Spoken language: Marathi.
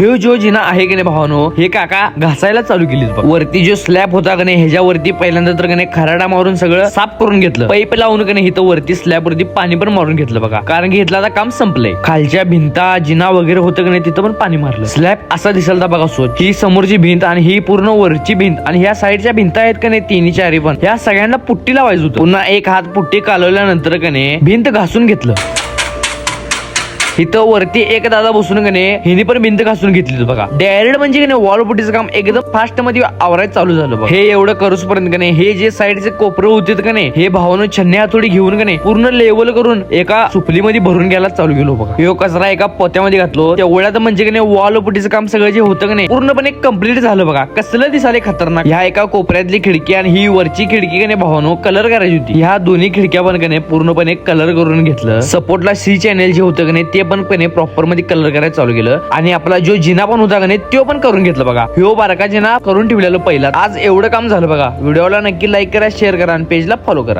हे जो जिना आहे की नाही भावानो, हे काका घासायला चालू केली. वरती जो स्लॅब होता का नाही ह्याच्यावरती पहिल्यांदा तर का खराडा मारून सगळं साफ करून घेतलं. पाईप लावून का नाही इथं वरती स्लॅब वरती पाणी पण मारून घेतलं बघा, कारण की इथलं आता काम संपलंय. खालच्या भिंता जिना वगैरे होतं का नाही तिथं पण पाणी मारलं. स्लॅब असा दिसायला बघा स्वच्छ. ही समोरची भिंत आणि ही पूर्ण वरची भिंत आणि ह्या साईडच्या भिंत आहेत का नाही तिन्ही चारी पण ह्या सगळ्यांना पुट्टी लावायचं होतं. पुन्हा एक हात पुट्टी कालवल्यानंतर का नाही भिंत घासून घेतलं. इथं वरती एक दादा बसून का नाही हिने पण भिंत घासून घेतली बघा. डायरेक्ट म्हणजे का नाही वॉल पुट्टीचं काम एकदम फास्ट मध्ये आवरायचं चालू झालं बघा. हे एवढं करूच पर्यंत का नाही हे जे साईडचे कोपरं होते का नाही हे भावानं छन्नी हातोडी घेऊन का नाही पूर्ण लेवल करून एका सुपलीमध्ये भरून घ्यायला चालू केलो बघा. हे कचरा एका पोत्यामध्ये घातलो. तेवढ्यात म्हणजे का नाही वॉल पुट्टीचं काम सगळं जे होतं का नाही पूर्णपणे कम्प्लीट झालं बघा. कसलं दिसाले खतरनाक. ह्या एका कोपऱ्यातली खिडकी आणि ही वरची खिडकी का नाही भावानो कलर करायची होती. ह्या दोन्ही खिडक्या पण का नाही पूर्णपणे कलर करून घेतलं. सपोर्टला सी चॅनेल जे होतं का नाही ते पण प्रॉपर मध्ये कलर करायला चालू केलं आणि आपला जो जिना पण होता का नाही तो पण करून घेतला बघा. ह्यो बारका जिना करून ठेवलेला पहिला. आज एवढं काम झालं बघा. व्हिडिओला नक्की लाईक करा, शेअर करा आणि पेजला फॉलो करा.